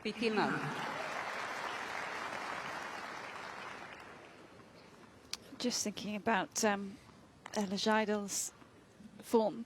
15 love. Just thinking about Ella Seidel's form.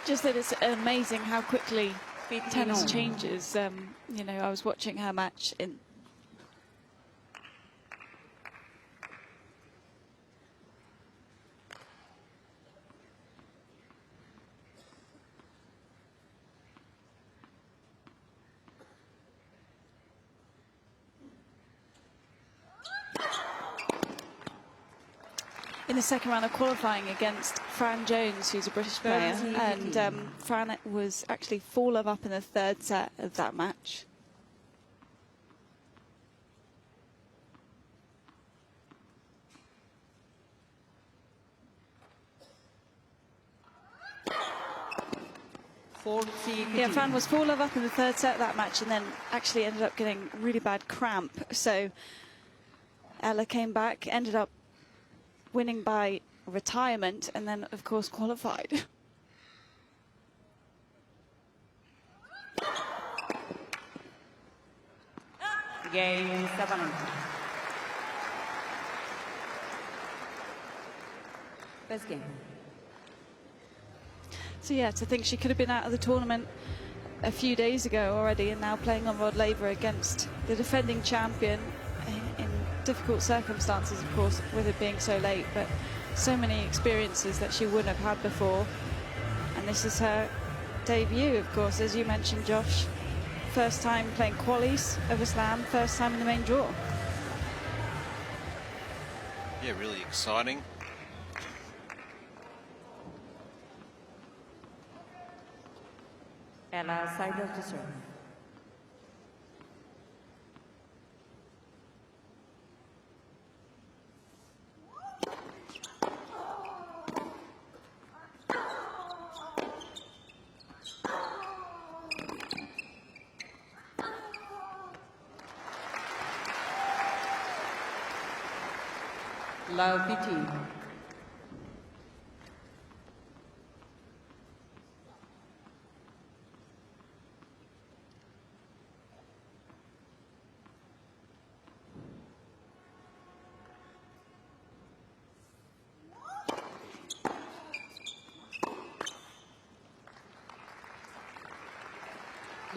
Just that it's amazing how quickly tennis changes. You know, I was watching her match in the second round of qualifying against Fran Jones, who's a British player, and Fran was actually 4-love up in the third set of that match. Yeah, Fran was 4-love up in the third set of that match and then actually ended up getting really bad cramp. So Ella came back, ended up winning by retirement, and then of course qualified. Game 7. Best game. So yeah, to think she could have been out of the tournament a few days ago already, and now playing on Rod Laver against the defending champion in difficult circumstances, of course, with it being so late, but so many experiences that she wouldn't have had before. And this is her debut, of course, as you mentioned, Josh. First time playing qualies of a slam, first time in the main draw. Yeah, really exciting. Ella Seidel to serve. Love 15.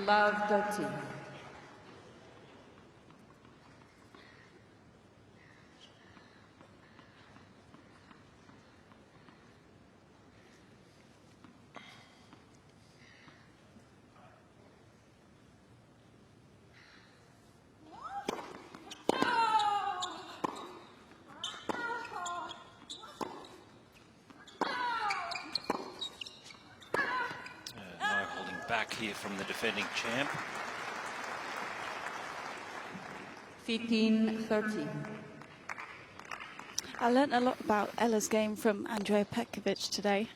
Love 13. Back here from the defending champ. 15-13. I learnt a lot about Ella's game from Andrea Petkovic today.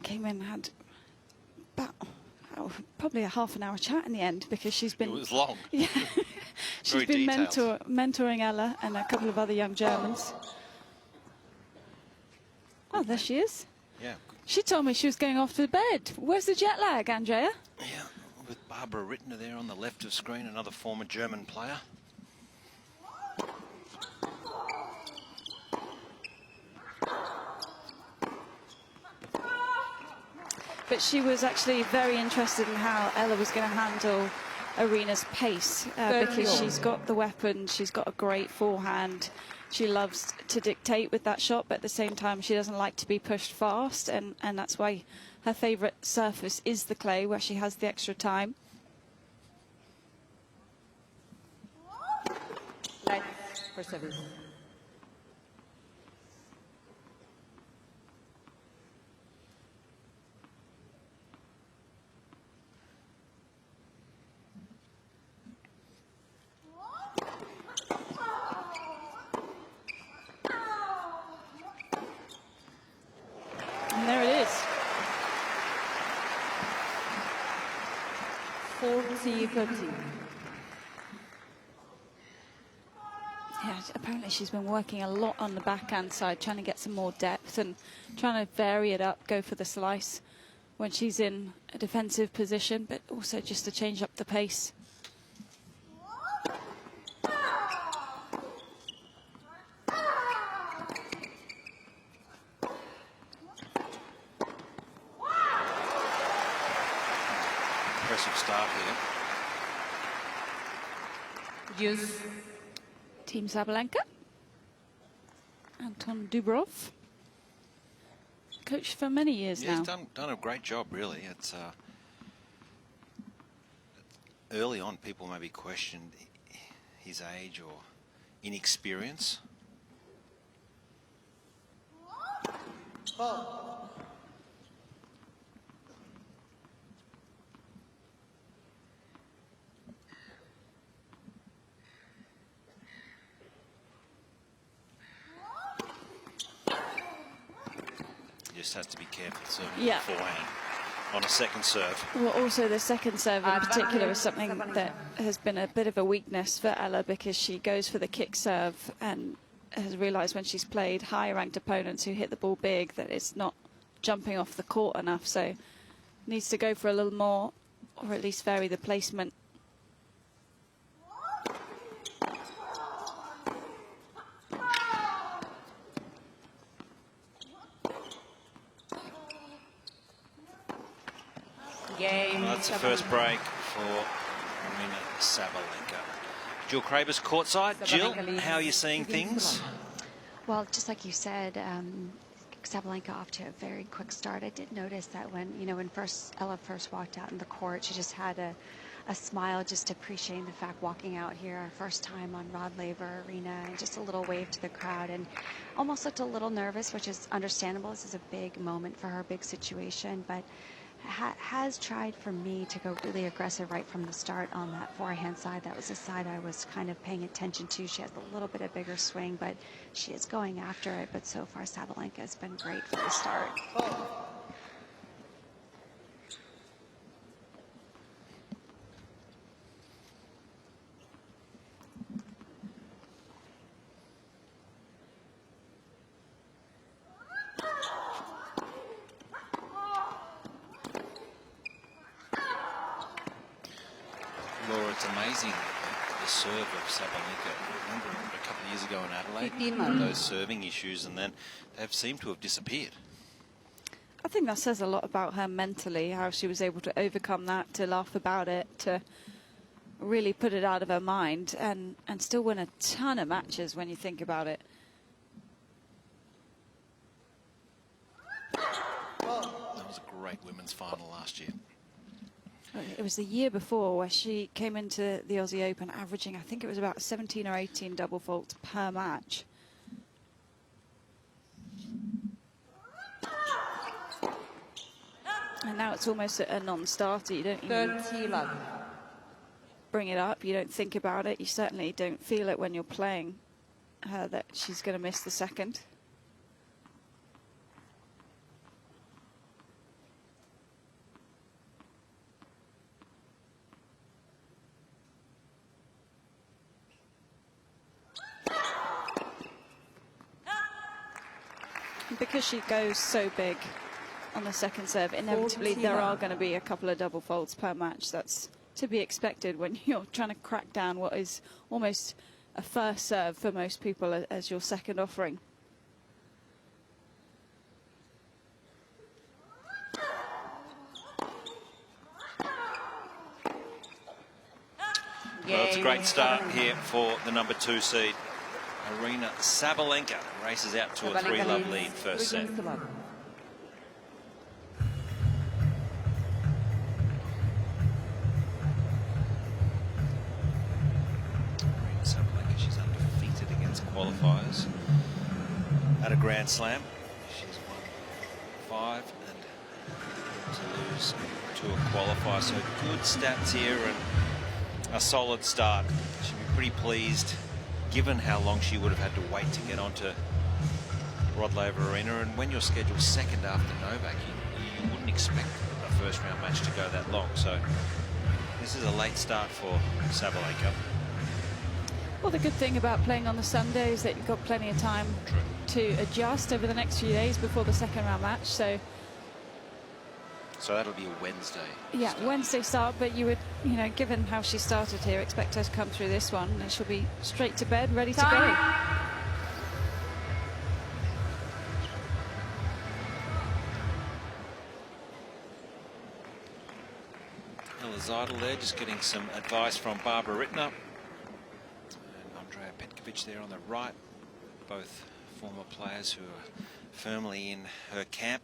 Came in and had about probably a half-an-hour chat in the end, because she's been... It was long. Yeah. She's been detailed. mentoring Ella and a couple of other young Germans. Oh, there she is. Yeah. She told me she was going off to bed. Where's the jet lag, Andrea? Yeah, with Barbara Rittner there on the left of screen, another former German player. But she was actually very interested in how Ella was going to handle Aryna's pace, because she's got the weapon, she's got a great forehand. She loves to dictate with that shot, but at the same time she doesn't like to be pushed fast, and that's why her favourite surface is the clay, where she has the extra time. Light for service. 40-30. Yeah, apparently she's been working a lot on the backhand side, trying to get some more depth and trying to vary it up, go for the slice when she's in a defensive position, but also just to change up the pace. Impressive start here. Use. Team Sabalenka. Anton Dubrov. Coached for many years Yeah, now. he's done a great job, really. It's early on, people maybe questioned his age or inexperience. Just has to be careful serving beforehand on a second serve. Well, also the second serve in particular is something that has been a bit of a weakness for Ella, because she goes for the kick serve and has realised when she's played higher ranked opponents who hit the ball big that it's not jumping off the court enough, so needs to go for a little more, or at least vary the placement. Game. Well, that's the first break for Aryna Sabalenka. Jill Kraber's courtside. Jill, how are you seeing things? Well, just like you said, Sabalenka off to a very quick start. I did notice that when Ella first walked out in the court, she just had a smile, just appreciating the fact walking out here, our first time on Rod Laver Arena, and just a little wave to the crowd, and almost looked a little nervous, which is understandable. This is a big moment for her, big situation, but has tried for me to go really aggressive right from the start on that forehand side. That was the side I was kind of paying attention to. She has a little bit of bigger swing, but she is going after it. But so far, Sabalenka has been great for the start. Laura, it's amazing the serve of Sabalenka. I remember a couple of years ago in Adelaide, those serving issues, and then they've seemed to have disappeared. I think that says a lot about her mentally, how she was able to overcome that, to laugh about it, to really put it out of her mind, and still win a ton of matches when you think about it. That was a great women's final last year. It was the year before where she came into the Aussie Open averaging, I think it was about 17 or 18 double faults per match. And now it's almost a non-starter. You don't even bring it up. You don't think about it. You certainly don't feel it when you're playing her that she's going to miss the second. Because she goes so big on the second serve, inevitably there are going to be a couple of double faults per match. That's to be expected when you're trying to crack down what is almost a first serve for most people as your second offering. Well, it's a great start here for the number 2 seed. Aryna Sabalenka races out to a 3-love lead first set. Sabalenka Sabalenka, she's undefeated against qualifiers at a Grand Slam. She's won 5 and to lose to a qualifier. So good stats here and a solid start. She'll be pretty pleased, given how long she would have had to wait to get onto Rod Laver Arena. And when you're scheduled second after Novak, you wouldn't expect a first round match to go that long. So this This is a late start for Sabalenka. Well, the good thing about playing on the Sunday is that you've got plenty of time to adjust over the next few days before the second round match. So that'll be a Wednesday. Yeah, start. Wednesday start, but you would, you know, given how she started here, expect her to come through this one, and she'll be straight to bed, ready to go. Ella Seidel there, just getting some advice from Barbara Rittner. And Andrea Petkovic there on the right. Both former players who are firmly in her camp.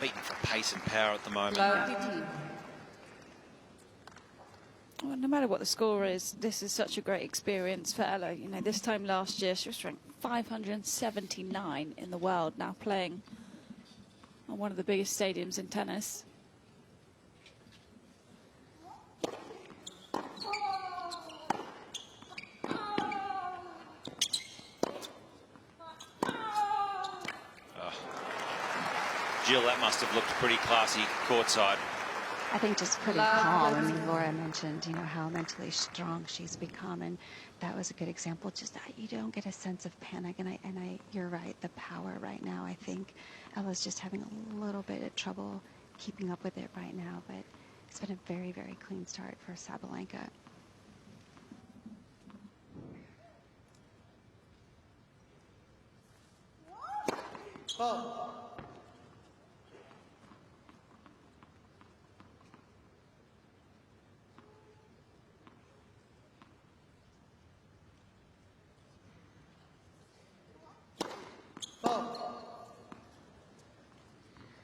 Beaten for pace and power at the moment. Well, no matter what the score is, this is such a great experience for Ella. You know, this time last year she was ranked 579 in the world, now playing on one of the biggest stadiums in tennis. Jill, that must have looked pretty classy courtside. I think just pretty calm. I mean, Laura mentioned, you know, how mentally strong she's become, and that was a good example. Just that you don't get a sense of panic, and you're right. The power right now, I think Ella's just having a little bit of trouble keeping up with it right now. But it's been a very, very clean start for Sabalenka.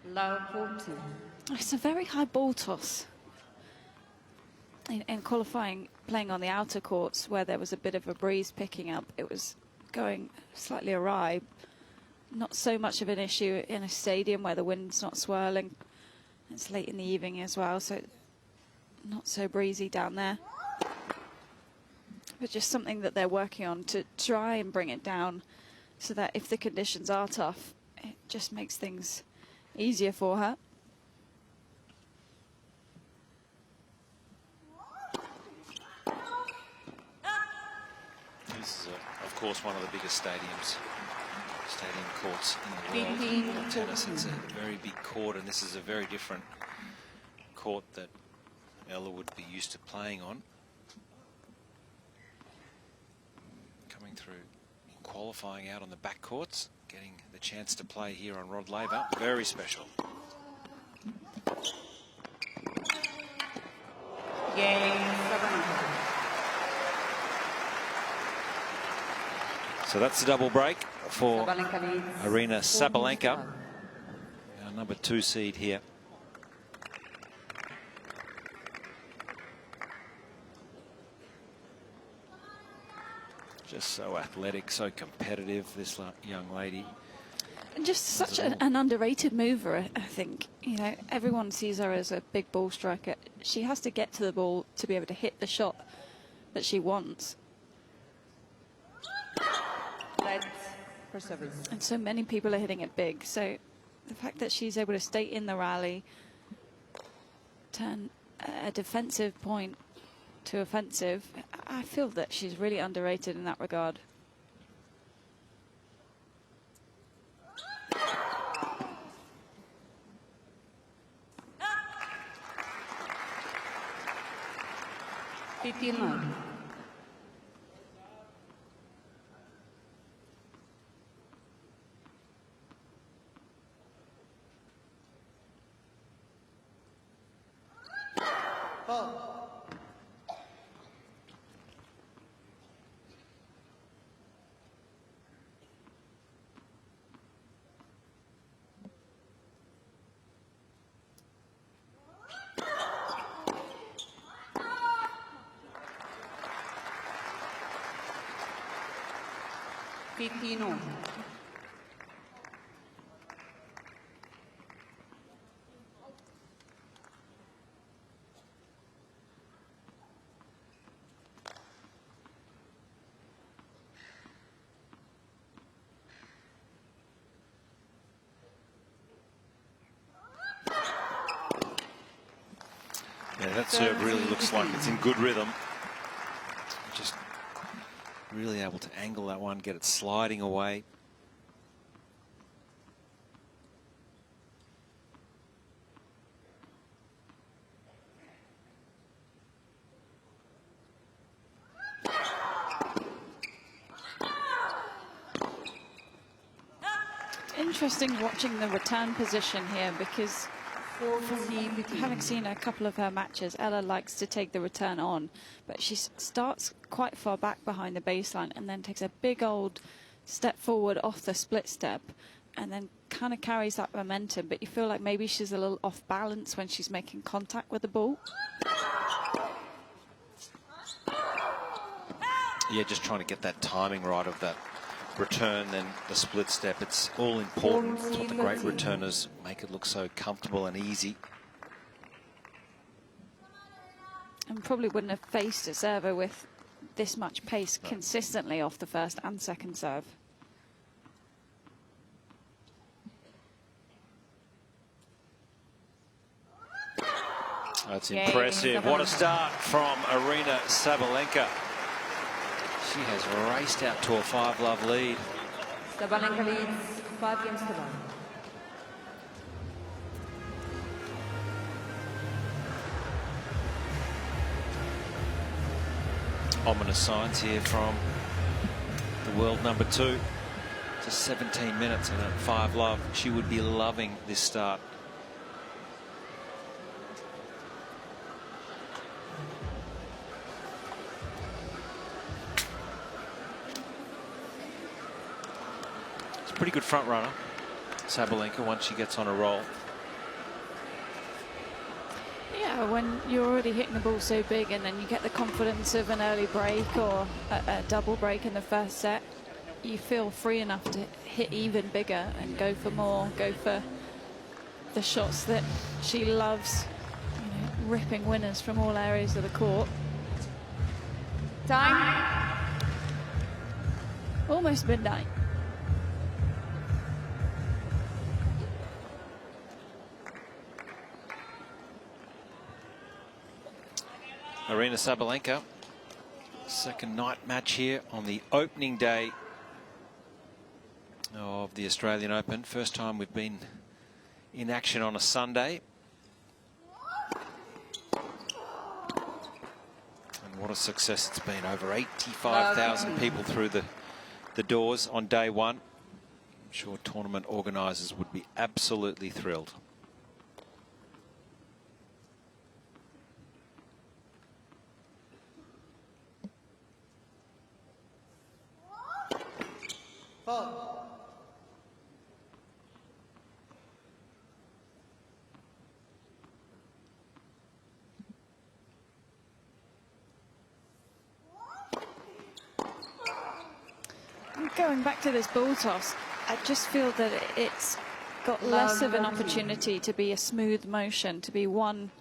Low 14. It's a very high ball toss. In qualifying, playing on the outer courts where there was a bit of a breeze picking up, it was going slightly awry. Not so much of an issue in a stadium where the wind's not swirling. It's late in the evening as well, so not so breezy down there. But just something that they're working on to try and bring it down so that if the conditions are tough, it just makes things easier for her. This is, of course, one of the biggest stadium courts in the world in tennis. It's a very big court, and this is a very different court that Ella would be used to playing on. Coming through in qualifying out on the back courts, getting the chance to play here on Rod Laver, very special. So that's the double break for Aryna Sabalenka, our number 2 seed here. Just so athletic, so competitive, this young lady. And just such an underrated mover, I think. You know, everyone sees her as a big ball striker. She has to get to the ball to be able to hit the shot that she wants. For service. And so many people are hitting it big. So the fact that she's able to stay in the rally, turn a defensive point to offensive, I feel that she's really underrated in that regard. 15 all. Yeah, that serve really looks like it's in good rhythm. Just really able to angle that one, get it sliding away. Interesting watching the return position here, because having seen a couple of her matches, Ella likes to take the return on, but she starts quite far back behind the baseline and then takes a big old step forward off the split step and then kind of carries that momentum, but you feel like maybe she's a little off balance when she's making contact with the ball. Yeah, just trying to get that timing right of that return, then the split step. It's all important. It's what the great returners make it look so comfortable and easy. And probably wouldn't have faced a server with this much pace consistently off the first and second serve. That's impressive. What a start from Aryna Sabalenka. She has raced out to a 5-love lead. Sabalenka leads 5 games to 1. Ominous signs here from the world number 2. Just 17 minutes and at 5-love. She would be loving this start. Pretty good front runner, Sabalenka, once she gets on a roll. Yeah, when you're already hitting the ball so big and then you get the confidence of an early break or a double break in the first set, you feel free enough to hit even bigger and go for more, go for the shots that she loves, you know, ripping winners from all areas of the court. Time. Almost midnight. Aryna Sabalenka, second night match here on the opening day of the Australian Open. First time we've been in action on a Sunday. And what a success it's been. Over 85,000 people through the doors on day one. I'm sure tournament organisers would be absolutely thrilled. Going back to this ball toss, I just feel that it's got less of an opportunity to be a smooth motion, to be one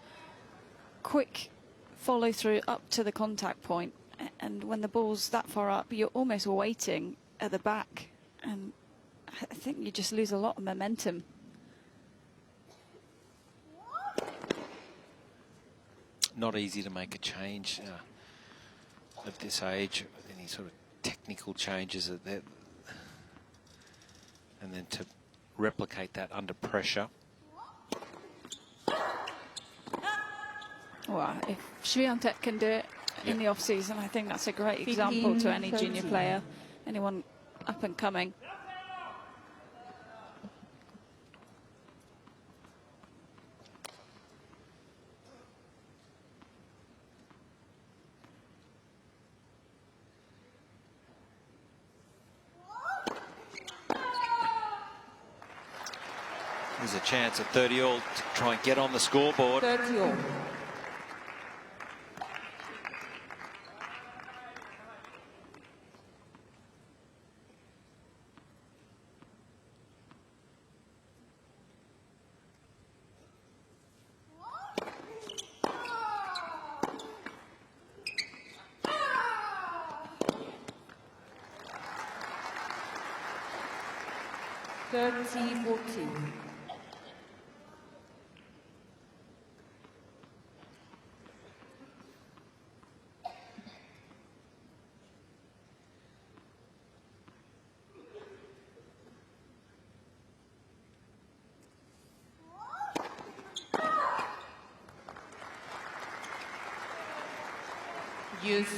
quick follow through up to the contact point. And when the ball's that far up, you're almost waiting at the back. And I think you just lose a lot of momentum. Not easy to make a change at this age. Any sort of technical changes at that, and then to replicate that under pressure. Well, if Swiatek can do it in the off-season, I think that's a great example to any junior player, anyone up and coming. There's a chance at 30 all to try and get on the scoreboard. 30 all. 30-14. Use.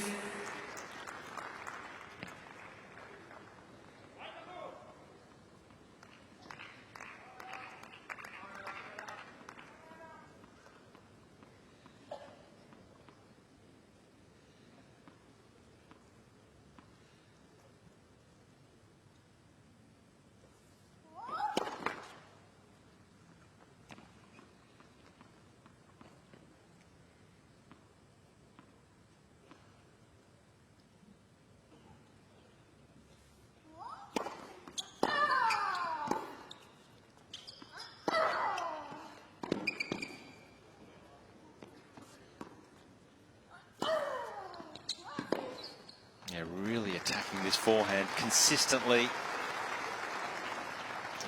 Yeah, really attacking this forehand consistently.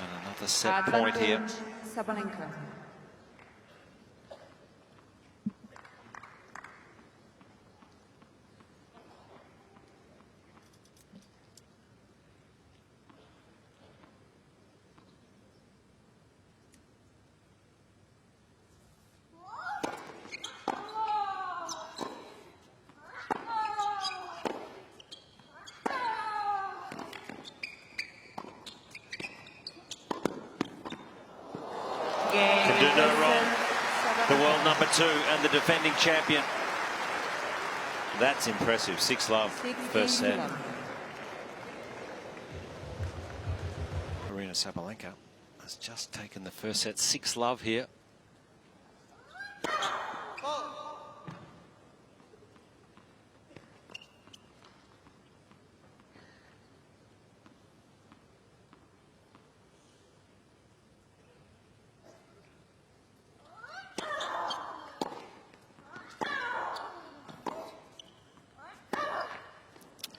And another set point here. Sabalenka. Can do no wrong. The world number 2 and the defending champion. That's impressive. 6-love, first set. Aryna Sabalenka has just taken the first set. 6-love here.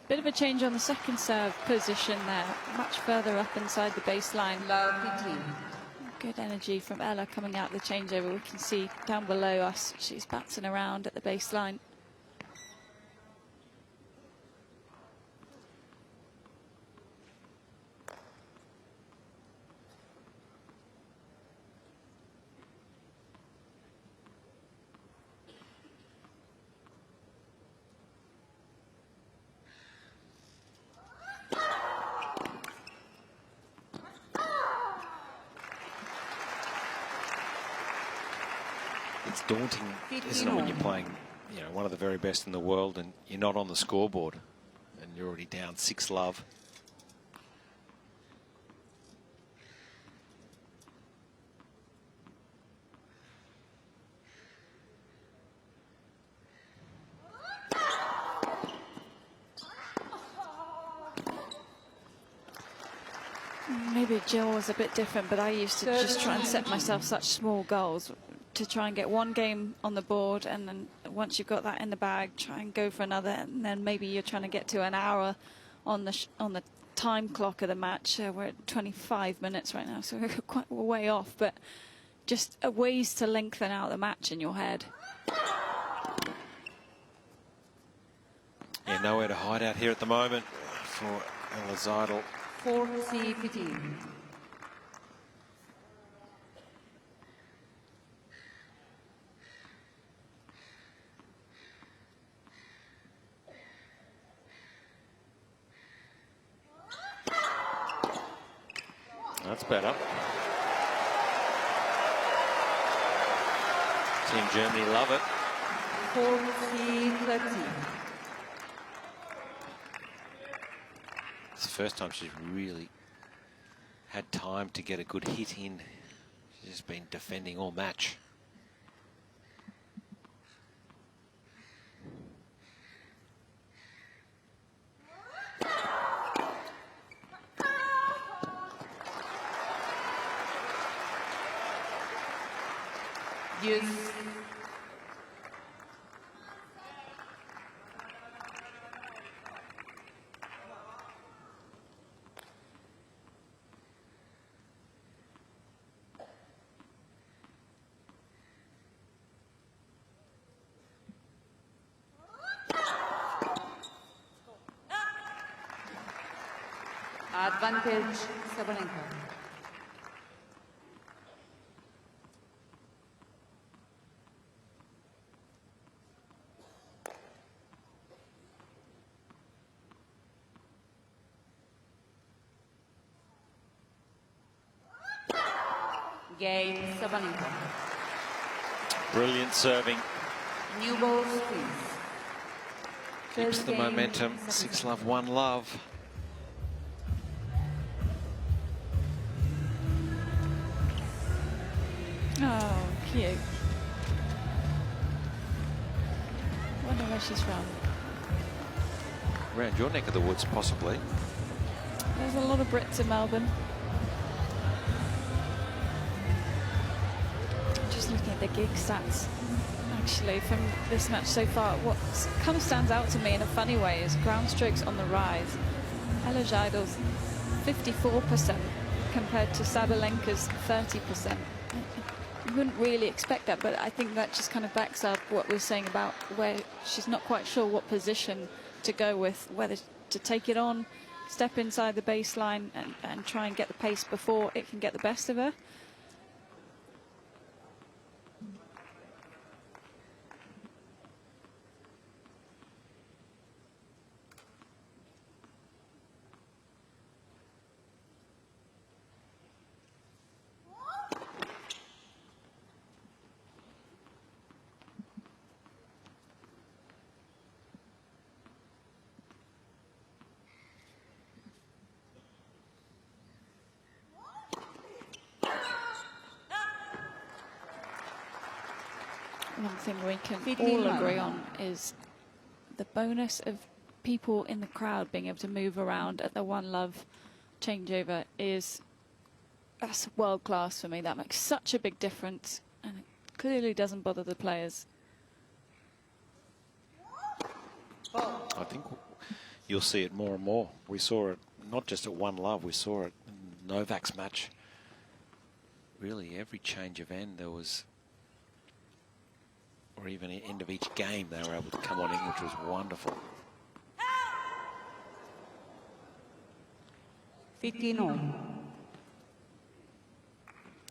Bit of a change on the second serve position there, much further up inside the baseline. Good energy from Ella coming out the changeover. We can see down below us, she's bouncing around at the baseline. It's daunting, isn't it, when you're playing, you know, one of the very best in the world and you're not on the scoreboard and you're already down 6-love. Maybe Jill was a bit different, but I used to just try and set myself such small goals to try and get one game on the board, and then once you've got that in the bag, try and go for another, and then maybe you're trying to get to an hour on the time clock of the match. We're at 25 minutes right now, so we're quite way off, but just ways to lengthen out the match in your head. Yeah, nowhere to hide out here at the moment for Ella Seidel. 40-15. That's better. Team Germany love it. 40-30. It's the first time she's really had time to get a good hit in. She's just been defending all match. Use. Advantage, Sabalenka. Game, Sabalenka. Brilliant serving. New balls, please. Keeps First the game, momentum. Sabalenka. 6-love, 1-love. Oh, cute. Wonder where she's from. Around your neck of the woods, possibly. There's a lot of Brits in Melbourne. Just looking at the gig stats, actually, from this match so far, what kind of stands out to me in a funny way is ground strokes on the rise. Ella Seidel's 54% compared to Sabalenka's 30%. You wouldn't really expect that, but I think that just kind of backs up what we're saying about where she's not quite sure what position to go with, whether to take it on, step inside the baseline and try and get the pace before it can get the best of her. One thing we can all agree on is the bonus of people in the crowd being able to move around at the 1-love changeover that's world class for me. That makes such a big difference, and it clearly doesn't bother the players. I think you'll see it more and more. We saw it not just at 1-love, we saw it in Novak's match. Really, every change of end there was, or even at the end of each game, they were able to come on in, which was wonderful. 15 all. Do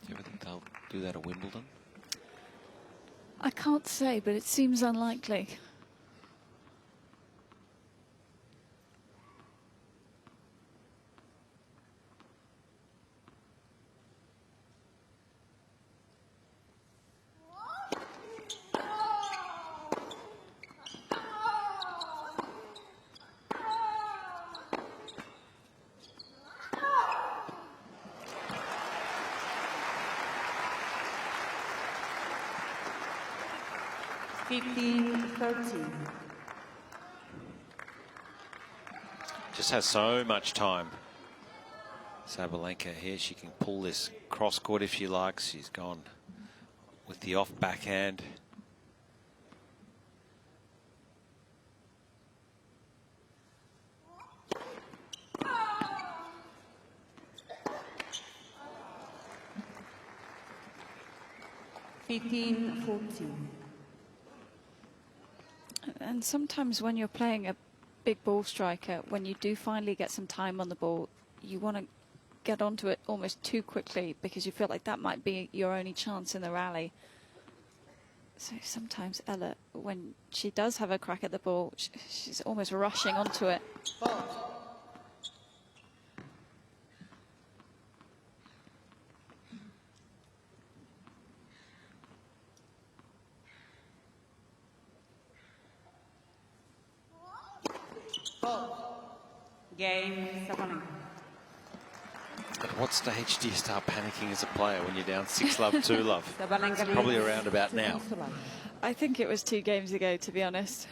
you ever think they'll do that at Wimbledon? I can't say, but it seems unlikely. Just has so much time. Sabalenka here, she can pull this cross court if she likes. She's gone with the off backhand. And sometimes when you're playing a big ball striker, when you do finally get some time on the ball, you want to get onto it almost too quickly because you feel like that might be your only chance in the rally. So sometimes Ella, when she does have a crack at the ball, she's almost rushing onto it. Game, Sabalenka. At what stage do you start panicking as a player when you're down 6-love, 2-love? Sabalenka It's probably around about now. I think it was 2 games ago, to be honest.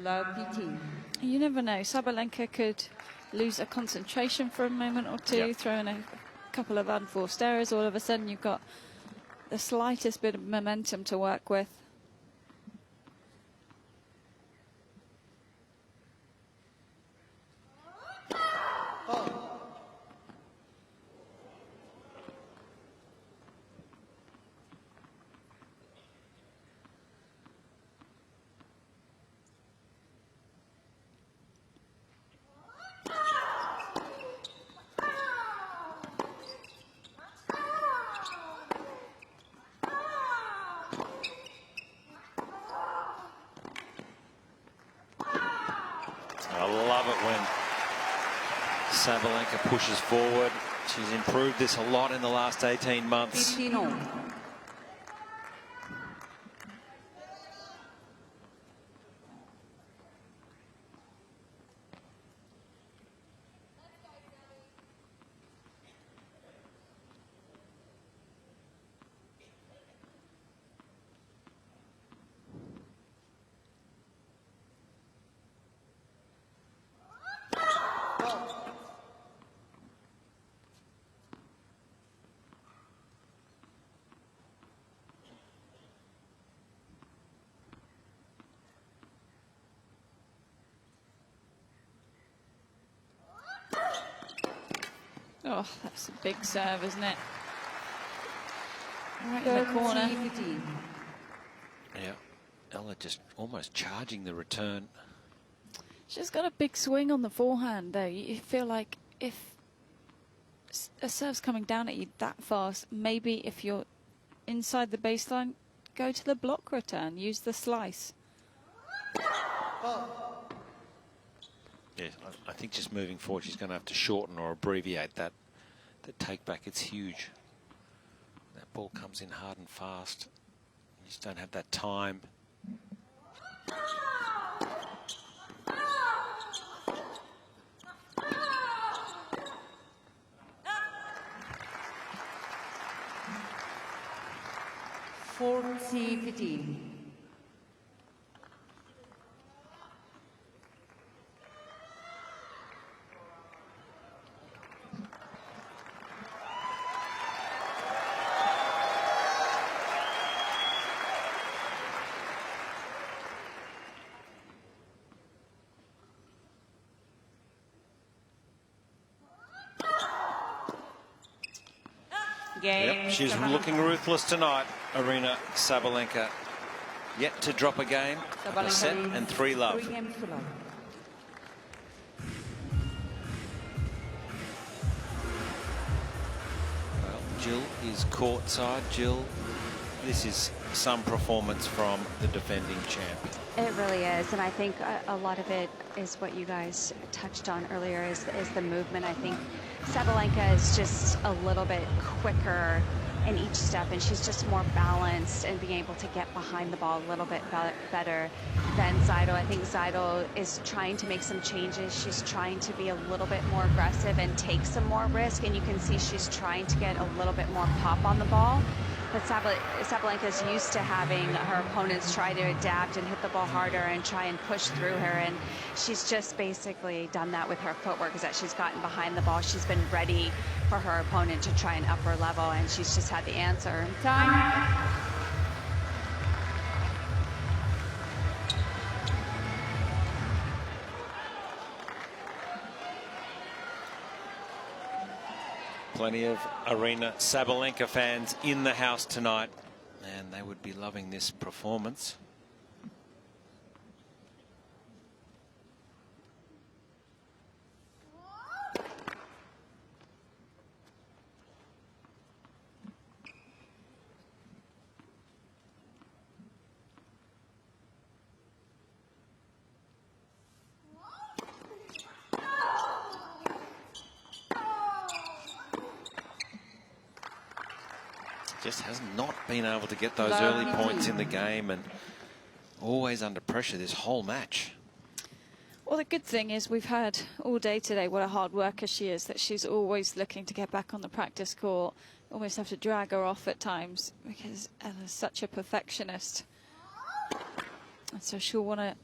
Love 15. You never know. Sabalenka could lose a concentration for a moment or two, Yep. throw in a couple of unforced errors. All of a sudden, you've got the slightest bit of momentum to work with. I love it when Sabalenka pushes forward. She's improved this a lot in the last 18 months. 15 all. Oh, that's a big serve, isn't it? Right in the corner. 15. Yeah, Ella just almost charging the return. She's got a big swing on the forehand, though. You feel like if a serve's coming down at you that fast, maybe if you're inside the baseline, go to the block return, use the slice. Yeah, I think just moving forward, she's going to have to shorten or abbreviate that take back. It's huge. That ball comes in hard and fast. You just don't have that time. Forty 15. Game. Yep, she's Sabalenka. looking ruthless tonight, Aryna Sabalenka. Yet to drop a game, a Sabalenka set leads and 3 love. 3 games to love. Well, Jill is courtside. Jill, this is some performance from the defending champ. It really is, and I think a lot of it is what you guys touched on earlier is the movement. I think Sabalenka is just a little bit quicker in each step, and she's just more balanced and being able to get behind the ball a little bit better than Seidel. I think Seidel is trying to make some changes. She's trying to be a little bit more aggressive and take some more risk, and you can see she's trying to get a little bit more pop on the ball. But Sabalenka is used to having her opponents try to adapt and hit the ball harder and try and push through her, and she's just basically done that with her footwork, is that she's gotten behind the ball. She's been ready for her opponent to try an upper level, and she's just had the answer. Time. Plenty of Aryna Sabalenka fans in the house tonight, and they would be loving this performance. Just has not been able to get those early points in the game, and always under pressure this whole match. Well, the good thing is we've heard all day today what a hard worker she is, that she's always looking to get back on the practice court. Almost have to drag her off at times because Ella's such a perfectionist. And so she'll want to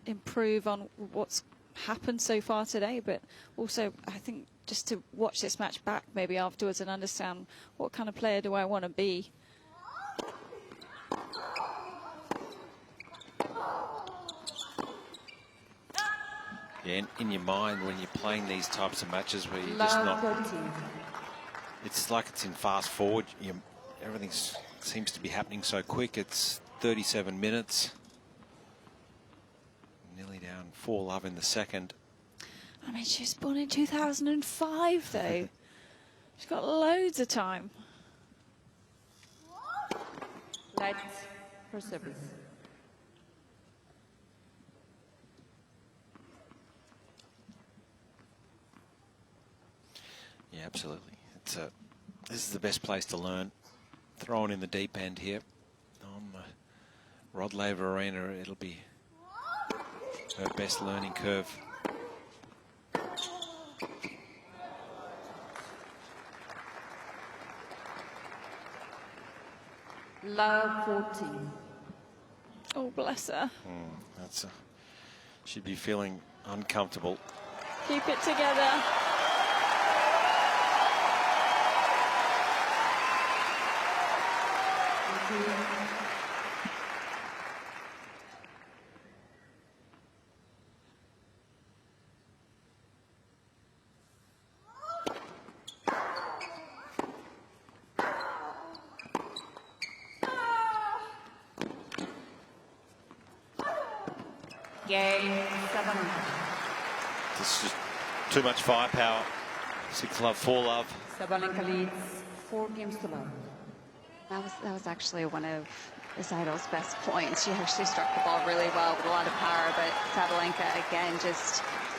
improve on what's happened so far today, but also I think just to watch this match back maybe afterwards and understand what kind of player do I want to be. Yeah, in your mind when you're playing these types of matches where you're just not, it's like it's in fast forward. Everything seems to be happening so quick. It's 37 minutes. Nearly down 4-love in the second. I mean, she was born in 2005 though. She's got loads of time. Lights for service. Yeah, absolutely. This is the best place to learn. Thrown in the deep end here on the Rod Laver Arena. It'll be her best learning curve. Love 14. Oh, bless her. She'd be feeling uncomfortable. Keep it together. Cain, 7. This is just too much firepower. 6-love, 4-love. Sabalenka leads 4 games to love. That was actually one of Seidel's best points. She actually struck the ball really well with a lot of power, but Sabalenka, again,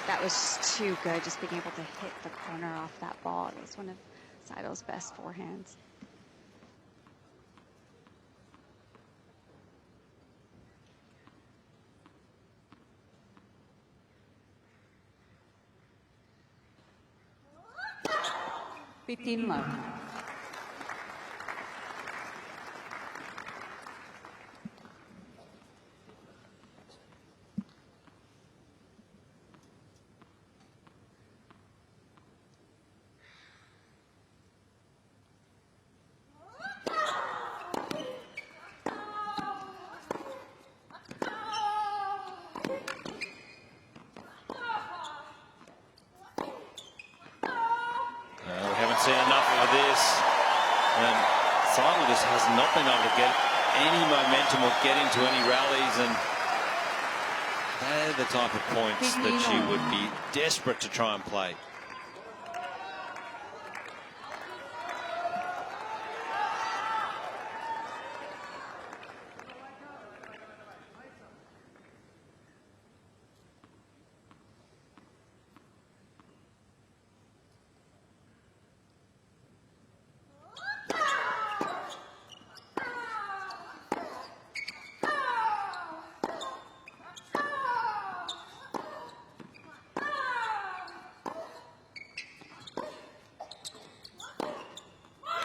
that was just too good, just being able to hit the corner off that ball. It was one of Seidel's best forehands. Love. Seen enough of this, and Seidel just has not been able to get any momentum or get into any rallies, and they're the type of points that she would be desperate to try and play.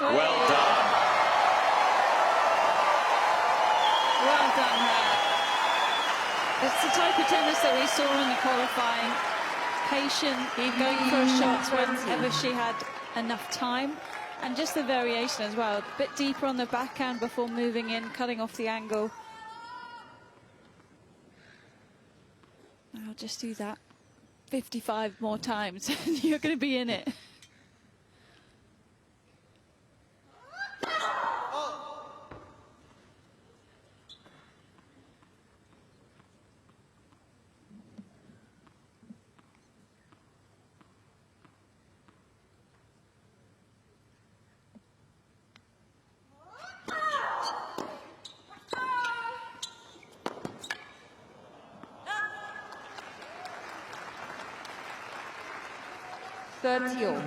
Well done. Well done, her. It's the type of tennis that we saw in the qualifying. Patient, going for shots whenever she had enough time. And just the variation as well. A bit deeper on the backhand before moving in, cutting off the angle. I'll just do that 55 more times and you're going to be in it. Sergio.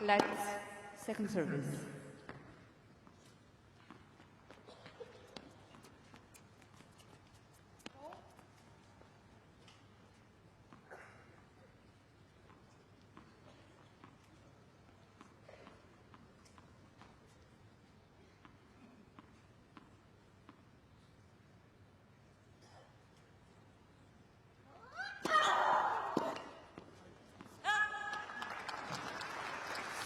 Let's second service.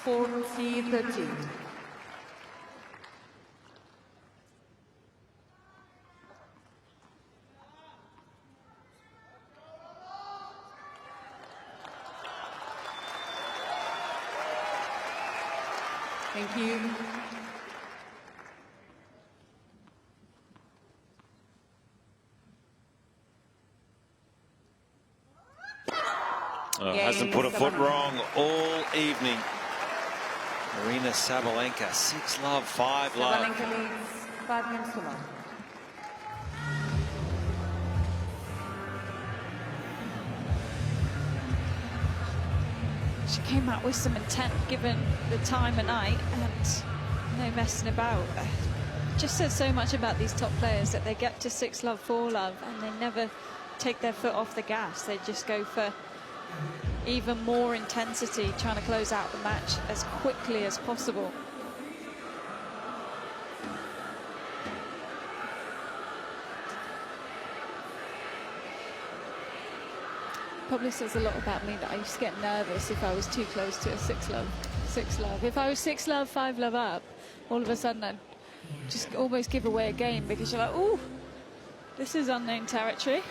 (40-13). Thank you. Hasn't put a foot wrong all evening. Aryna Sabalenka, 6-love, 5-love. Sabalenka leads 5 games to love. She came out with some intent given the time of night and no messing about. Just says so much about these top players that they get to 6-love, 4-love and they never take their foot off the gas. They just go for even more intensity, trying to close out the match as quickly as possible. Probably says a lot about me that I used to get nervous if I was too close to a 6-love. If I was 6-love, 5-love up, all of a sudden I'd just almost give away a game because you're like, oh, this is unknown territory.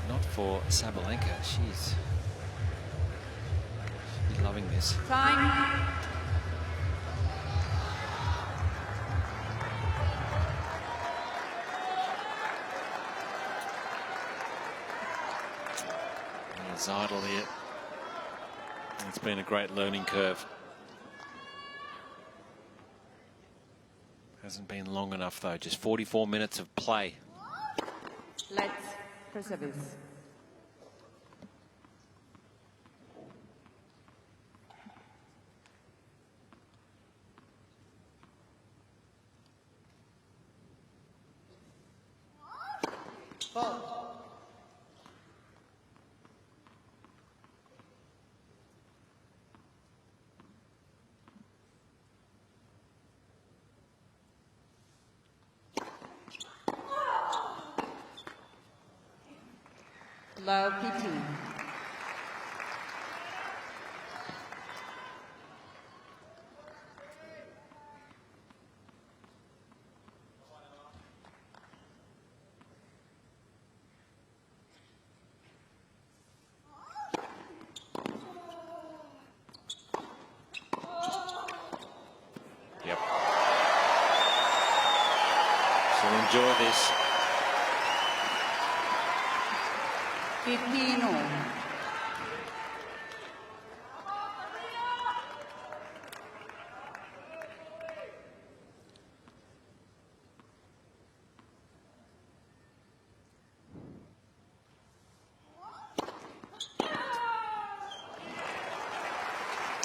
Not for Sabalenka. She's loving this. Time. Ella Seidel here. It's been a great learning curve. Hasn't been long enough though. Just 44 minutes of play. Let's first service. Love PT. Yep. She'll enjoy this. 15 all.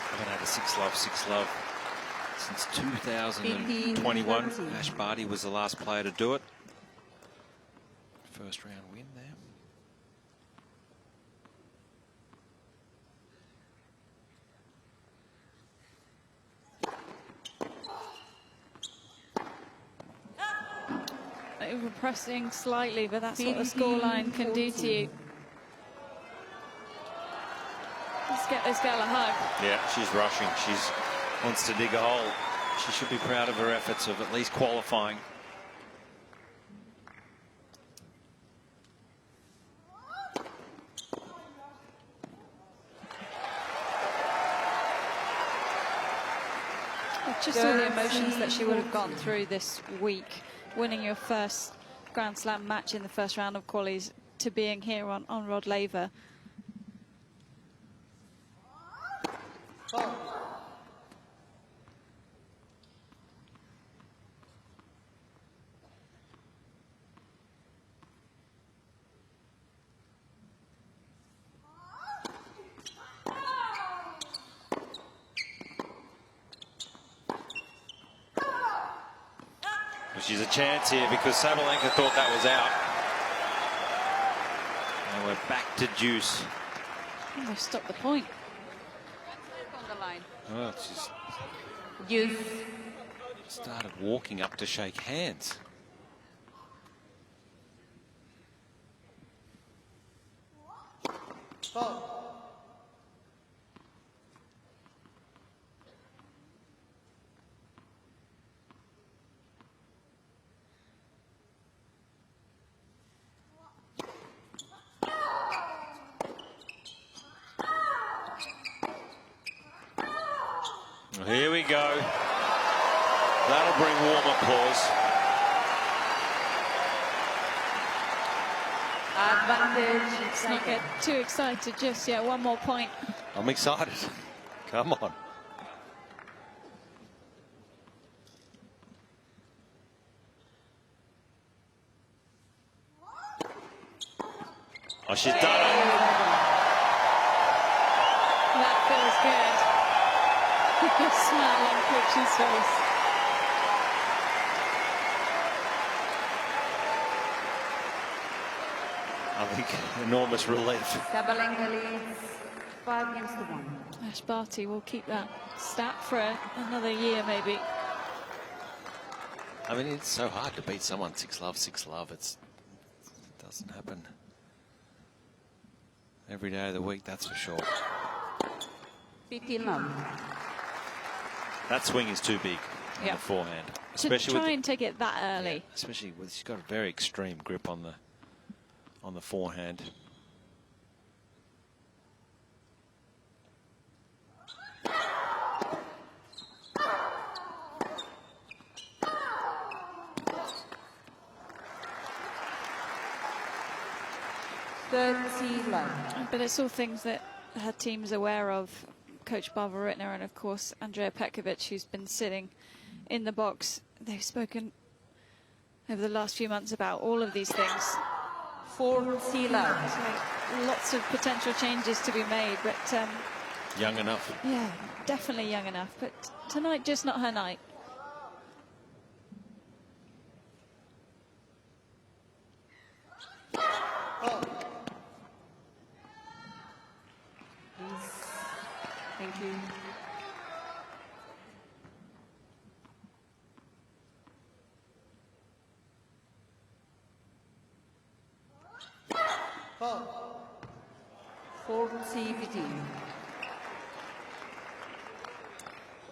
Haven't had a 6-love since 2021. Ash Barty was the last player to do it. First round win there. Overpressing slightly, but that's what the scoreline can do to you. Let's get this girl a hug. Yeah, she's rushing. She wants to dig a hole. She should be proud of her efforts of at least qualifying. Just all the emotions that she would have gone through this week, winning your first Grand Slam match in the first round of qualies to being here on Rod Laver. she's a chance here because Sabalenka thought that was out. And we're back to deuce. Oh, they stopped the point. On the line. Oh, she's Deuce. started walking up to shake hands. Here we go. That'll bring warm applause. Advantage. Let's not get too excited just yet. One more point. I'm excited. Come on. Oh, she's done it. That feels good. A smile on Coach's face. I think enormous relief. Sabalenka leads 5-1. Ash Barty will keep that stat for another year, maybe. I mean, it's so hard to beat someone 6-love, 6-love. It doesn't happen every day of the week, that's for sure. 15-love. That swing is too big on Yeah. the forehand, To especially try with and take it that early. especially with she's got a very extreme grip on the forehand. But it's all things that her team's aware of. Coach Barbara Rittner and, of course, Andrea Petkovic, who's been sitting in the box. They've spoken over the last few months about all of these things. 40-love. So lots of potential changes to be made, but Young enough. yeah, definitely young enough. But tonight, just not her night. Thank you. Oh. 40-15.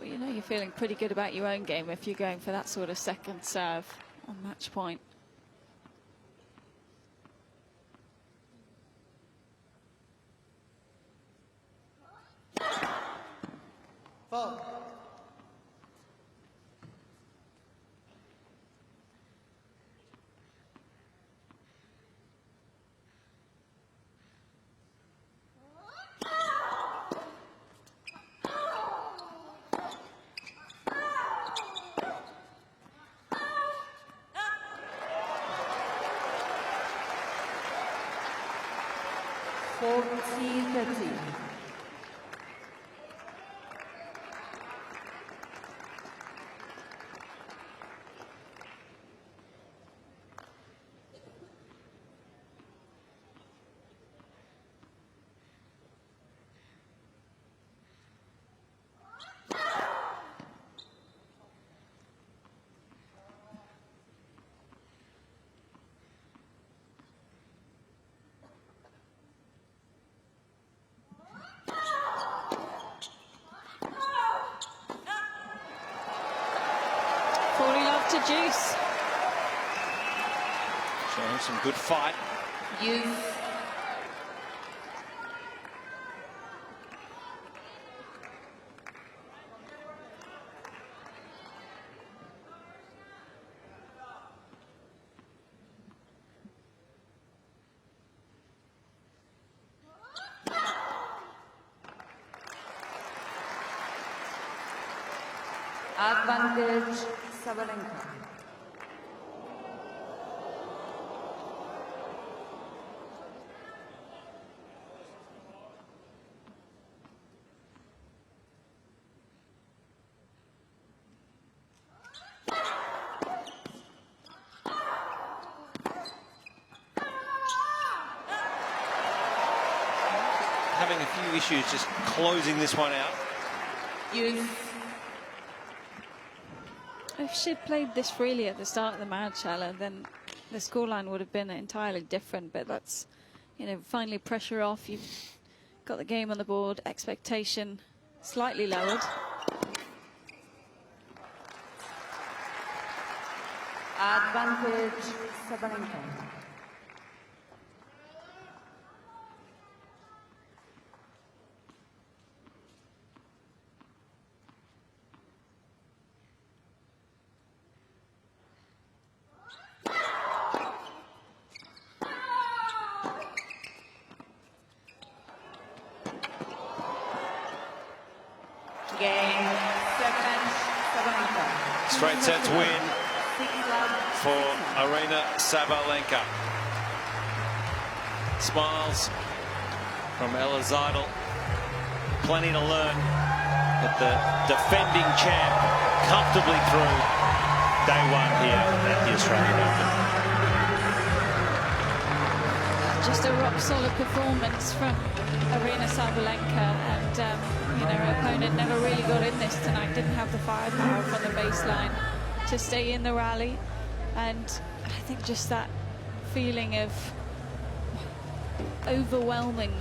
Well, you know you're feeling pretty good about your own game if you're going for that sort of second serve on match point. To Juice. Showing some good fight. Use. Advantage Sabalenka. having a few issues just closing this one out. Use. If she'd played this freely at the start of the match, Ella, then the scoreline would have been entirely different. But that's, you know, finally pressure off. You've got the game on the board, expectation slightly lowered. Advantage Sabalenka. Game, second, Sabalenka. Straight sets win for Aryna Sabalenka. Smiles from Ella Seidel. Plenty to learn, but the defending champ comfortably through day one here at the Australian Open. Just a rock-solid performance from Aryna Sabalenka, and you know, her opponent never really got in this tonight, didn't have the firepower from the baseline to stay in the rally. And I think just that feeling of overwhelming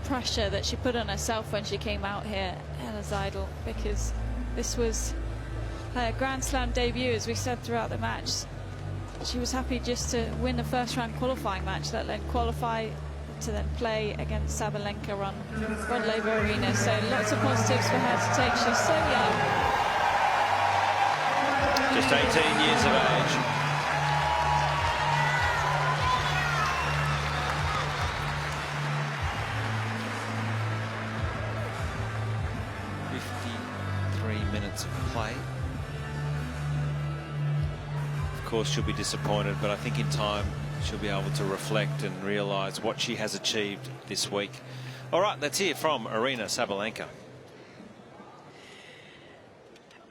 pressure that she put on herself when she came out here, Ella Seidel, because this was her Grand Slam debut, as we said throughout the match. She was happy just to win the first round qualifying match, let alone qualify to then play against Sabalenka on Rod Laver Arena. So lots of positives for her to take. She's so young. Just 18 years of age. Minutes of play. Of course, she'll be disappointed, but I think in time she'll be able to reflect and realise what she has achieved this week. All right, let's hear from Aryna Sabalenka.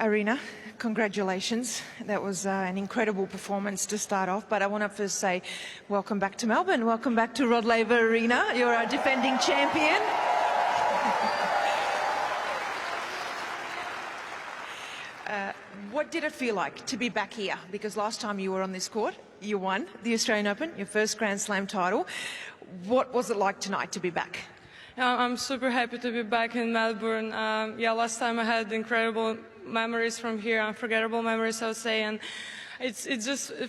Aryna, congratulations. That was an incredible performance to start off, but I want to first say welcome back to Melbourne. Welcome back to Rod Laver Arena. You're our defending champion. What did it feel like to be back here? Because last time you were on this court, you won the Australian Open, your first Grand Slam title. What was it like tonight to be back? I'm super happy to be back in Melbourne. Yeah, last time I had incredible memories from here, unforgettable memories, I would say, and it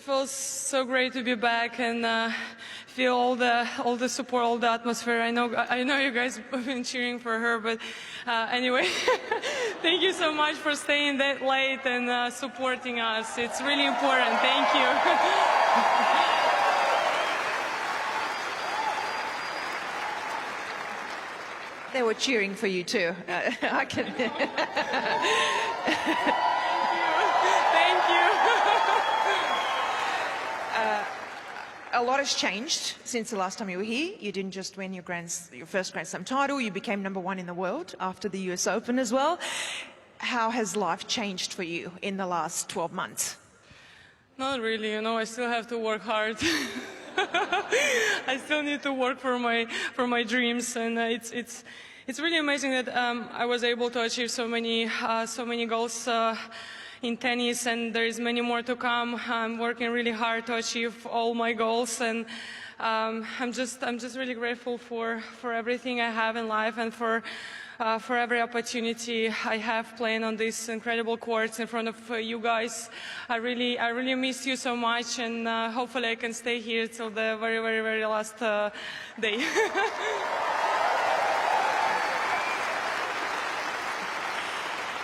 feels so great to be back and feel all the support, all the atmosphere. I know you guys have been cheering for her, but anyway, thank you so much for staying that late and supporting us. It's really important. Thank you. They were cheering for you too. I can. Thank you. A lot has changed since the last time you were here. You didn't just win your first Grand Slam title, you became #1 in the world after the US Open as well. How has life changed for you in the last 12 months? Not really, you know, I still have to work hard. I still need to work for my dreams, and it's really amazing that I was able to achieve so many goals in tennis, and there is many more to come. I'm working really hard to achieve all my goals, and I'm just really grateful for everything I have in life and for every opportunity I have playing on these incredible courts in front of you guys. I really miss you so much, and hopefully I can stay here till the very, very, very last day.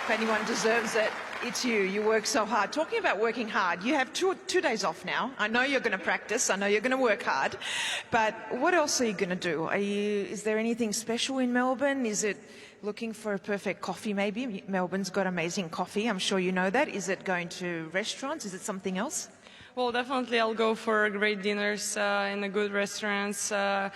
If anyone deserves it, it's you. You work so hard. Talking about working hard, you have two days off now. I know you're going to practice. I know you're going to work hard. But what else are you going to do? Is there anything special in Melbourne? Is it looking for a perfect coffee maybe? Melbourne's got amazing coffee. I'm sure you know that. Is it going to restaurants? Is it something else? Well, definitely I'll go for great dinners in the good restaurants. I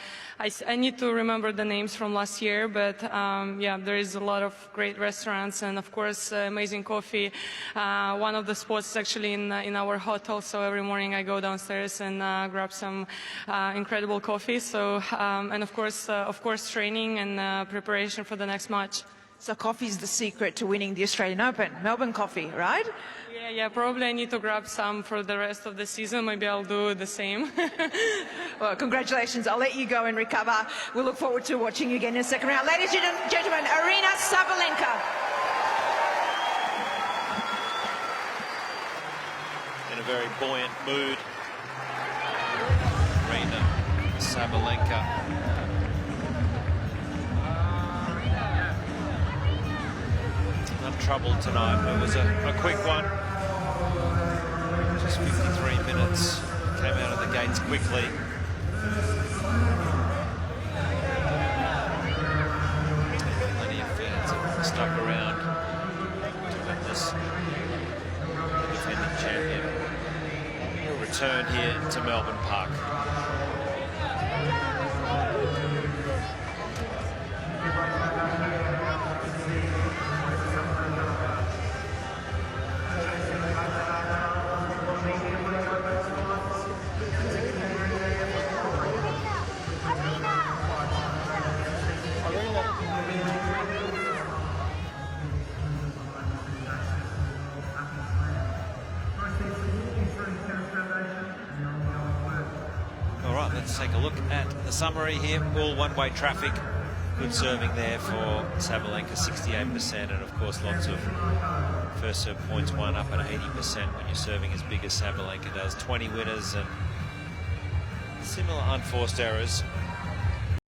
need to remember the names from last year, but yeah, there is a lot of great restaurants and of course amazing coffee. One of the spots is actually in our hotel, so every morning I go downstairs and grab some incredible coffee. So and of course training and preparation for the next match. So coffee is the secret to winning the Australian Open. Melbourne coffee, right? Yeah, probably I need to grab some for the rest of the season. Maybe I'll do the same. Well, congratulations. I'll let you go and recover. We'll look forward to watching you again in the second round. Ladies and gentlemen, Aryna Sabalenka. In a very buoyant mood, Aryna Sabalenka. Untroubled tonight. It was a quick one. Just 53 minutes. Came out of the gates quickly. Plenty of fans have stuck around to witness the defending champion will return here to Melbourne Park. Let's take a look at the summary here. All one-way traffic. Good serving there for Sabalenka, 68%, and of course lots of first serve points won up at 80% when you're serving as big as Sabalenka does. 20 winners and similar unforced errors.